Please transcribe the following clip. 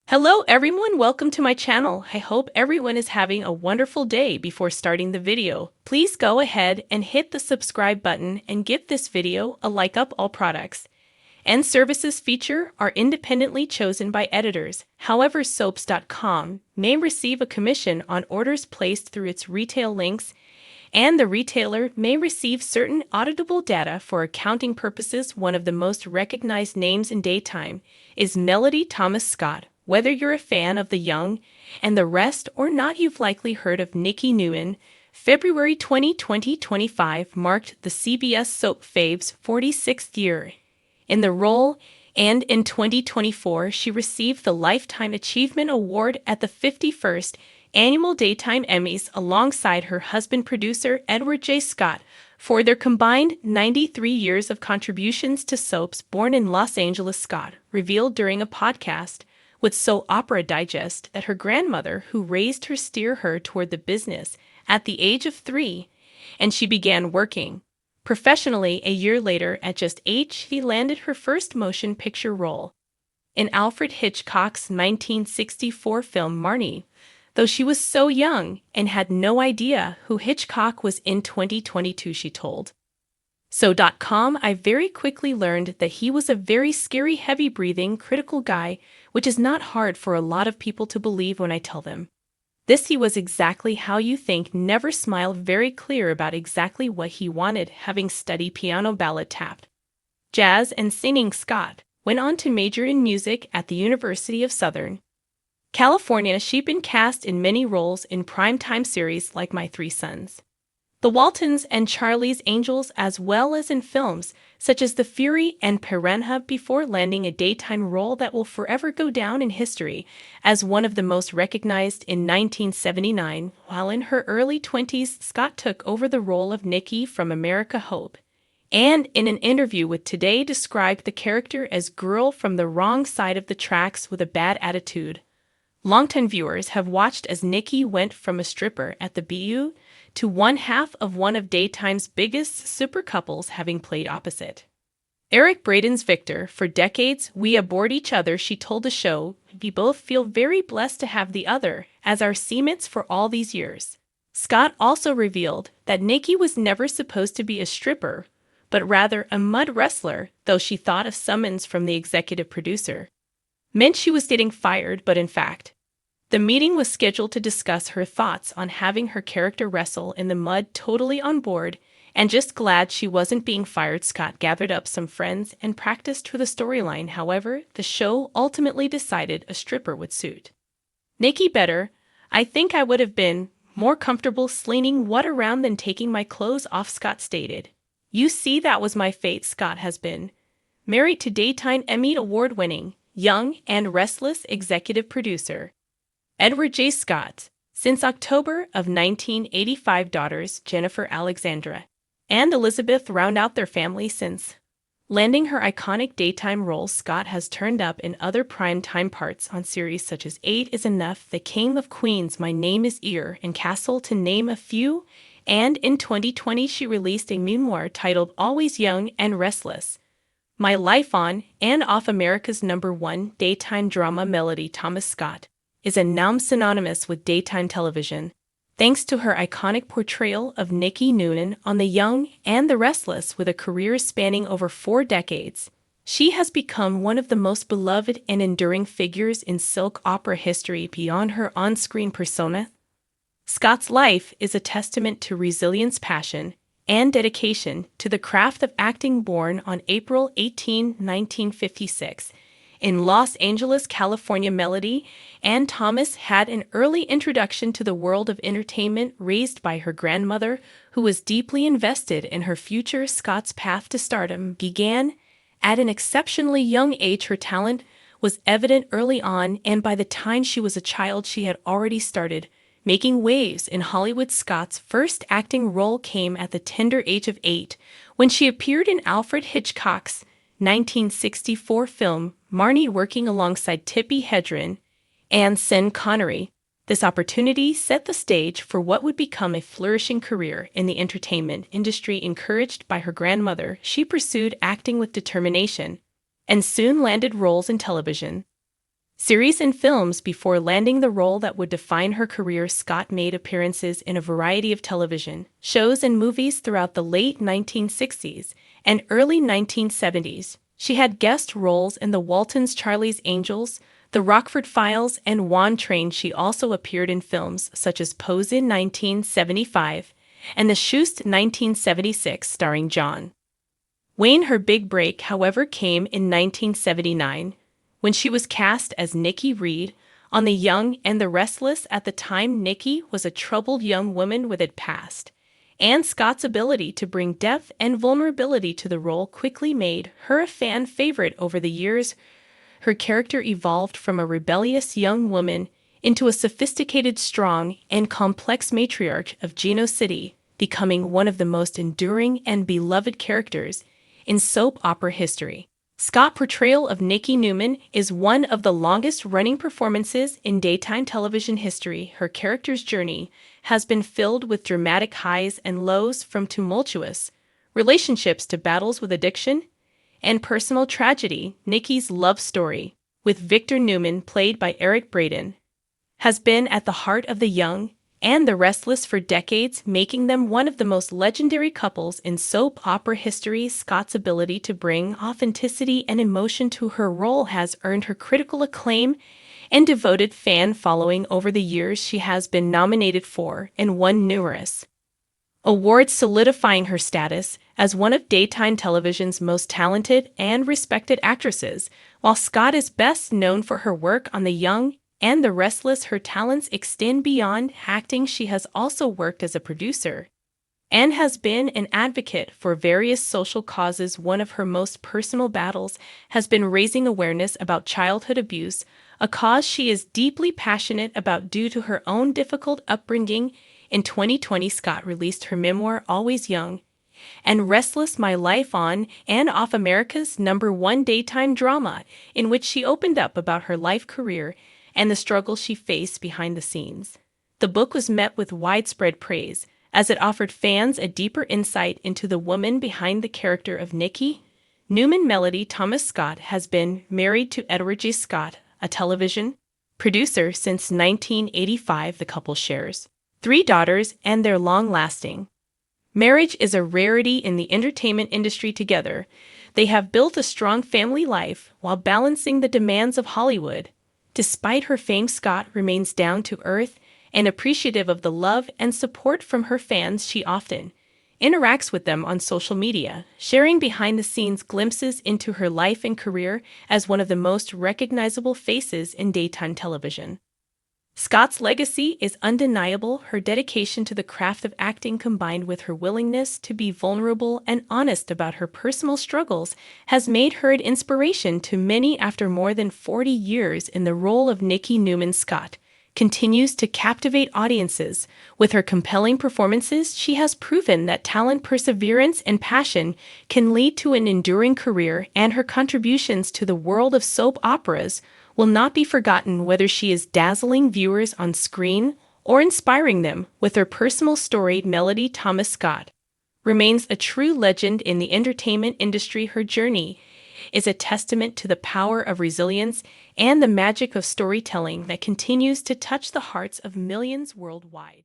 Hello everyone, welcome to my channel. I hope everyone is having a wonderful day. Before starting the video, please go ahead and hit the subscribe button and give this video a like. Up all products and services featured are independently chosen by editors. However, soaps.com may receive a commission on orders placed through its retail links, and the retailer may receive certain auditable data for accounting purposes. One of the most recognized names in daytime is Melody Thomas Scott. Whether you're a fan of The Young and the Rest or not, you've likely heard of Nikki Nguyen. February 20, 2025 marked the CBS soap fave's 46th year in the role, and in 2024 she received the Lifetime Achievement Award at the 51st Annual Daytime Emmys alongside her husband, producer Edward J. Scott, for their combined 93 years of contributions to soaps. Born in Los Angeles, Scott revealed during a podcast with Soap Opera Digest that her grandmother, who raised her, steered her toward the business at the age of 3, and she began working professionally a year later. At just 8, she landed her first motion picture role in Alfred Hitchcock's 1964 film Marnie, though she was so young and had no idea who Hitchcock was. In 2022, she told So.com, I very quickly learned that he was a very scary, heavy-breathing, critical guy, which is not hard for a lot of people to believe when I tell them this. He was exactly how you think. Never smile, very clear about exactly what he wanted. Having studied piano, ballet, tap, jazz, and singing, Scott went on to major in music at the University of Southern California. She's been cast in many roles in primetime series like My Three Sons, The Waltons, and Charlie's Angels, as well as in films such as The Fury and Piranha, before landing a daytime role that will forever go down in history as one of the most recognized. In 1979, while in her early 20s, Scott took over the role of Nikki from America Hope, and in an interview with Today described the character as girl from the wrong side of the tracks with a bad attitude. Longtime viewers have watched as Nikki went from a stripper at the BU to one half of one of daytime's biggest super couples, having played opposite Eric Braden's Victor for decades. We adored each other, she told the show. We both feel very blessed to have the other as our teammates for all these years. Scott also revealed that Nikki was never supposed to be a stripper, but rather a mud wrestler, though she thought a summons from the executive producer meant she was getting fired. But in fact, the meeting was scheduled to discuss her thoughts on having her character wrestle in the mud. Totally on board and just glad she wasn't being fired, Scott gathered up some friends and practiced for the storyline. However, the show ultimately decided a stripper would suit Nikki better. I think I would have been more comfortable slinging what around than taking my clothes off, Scott stated. You see, that was my fate. Scott has been married to daytime Emmy Award-winning Young and Restless executive producer Edward J. Scott since October of 1985. Daughters Jennifer, Alexandra, and Elizabeth round out their family. Since landing her iconic daytime roles, Scott has turned up in other primetime parts on series such as 8 is Enough, The King of Queens, My Name is Ear, and Castle, to name a few. And in 2020, she released a memoir titled Always Young and Restless: My Life on and Off America's #1 daytime drama. Melody Thomas Scott is now synonymous with daytime television, thanks to her iconic portrayal of Nikki Nguyen on The Young and the Restless. With a career spanning over 4 decades, she has become one of the most beloved and enduring figures in soap opera history. Beyond her on-screen persona, Scott's life is a testament to resilience, passion, and dedication to the craft of acting. Born on April 18, 1956, in Los Angeles, California, Melody Ann Thomas had an early introduction to the world of entertainment, raised by her grandmother, who was deeply invested in her future. Scott's path to stardom began at an exceptionally young age. Her talent was evident early on, and by the time she was a child, she had already started making waves in Hollywood. Scott's first acting role came at the tender age of 8, when she appeared in Alfred Hitchcock's 1964 film Marnie, working alongside Tippi Hedren and Sean Connery. This opportunity set the stage for what would become a flourishing career in the entertainment industry. Encouraged by her grandmother, she pursued acting with determination and soon landed roles in television series and films before landing the role that would define her career. Scott made appearances in a variety of television shows and movies throughout the late 1960s and early 1970s. She had guest roles in The Waltons' Charlie's Angels, The Rockford Files, and Juan Train. She also appeared in films such as Pose in 1975 and The Schust 1976 starring John Wayne. Her big break, however, came in 1979 when she was cast as Nikki Reed on The Young and the Restless. At the time, Nikki was a troubled young woman with a past, and Scott's ability to bring depth and vulnerability to the role quickly made her a fan favorite. Over the years, her character evolved from a rebellious young woman into a sophisticated, strong, and complex matriarch of Geno City, becoming one of the most enduring and beloved characters in soap opera history. Scott's portrayal of Nikki Newman is one of the longest-running performances in daytime television history. Her character's journey has been filled with dramatic highs and lows, from tumultuous relationships to battles with addiction and personal tragedy. Nikki's love story with Victor Newman, played by Eric Braeden, has been at the heart of The Young and the Restless for decades, making them one of the most legendary couples in soap opera history. Scott's ability to bring authenticity and emotion to her role has earned her critical acclaim and devoted fan following. Over the years, she has been nominated for and won numerous awards, solidifying her status as one of daytime television's most talented and respected actresses. While Scott is best known for her work on The Young and the Restless, her talents extend beyond acting. She has also worked as a producer and has been an advocate for various social causes. One of her most personal battles has been raising awareness about childhood abuse, a cause she is deeply passionate about due to her own difficult upbringing. In 2020, Scott released her memoir, Always Young and Restless: My Life on and Off, America's #1 daytime drama, in which she opened up about her life, career, and the struggles she faced behind the scenes. The book was met with widespread praise, as it offered fans a deeper insight into the woman behind the character of Nikki Newman. Melody Thomas Scott has been married to Edward G. Scott, a television producer, since 1985. The couple shares 3 daughters, and their long-lasting marriage is a rarity in the entertainment industry. Together, they have built a strong family life while balancing the demands of Hollywood. Despite her fame, Scott remains down to earth and appreciative of the love and support from her fans. She often interacts with them on social media, sharing behind-the-scenes glimpses into her life and career as one of the most recognizable faces in daytime television. Scott's legacy is undeniable. Her dedication to the craft of acting, combined with her willingness to be vulnerable and honest about her personal struggles, has made her an inspiration to many. After more than 40 years in the role of Nikki Newman, Scott continues to captivate audiences. With her compelling performances, she has proven that talent, perseverance, and passion can lead to an enduring career, and her contributions to the world of soap operas will not be forgotten, whether she is dazzling viewers on screen or inspiring them with her personal story. Melody Thomas Scott remains a true legend in the entertainment industry. Her journey is a testament to the power of resilience and the magic of storytelling that continues to touch the hearts of millions worldwide.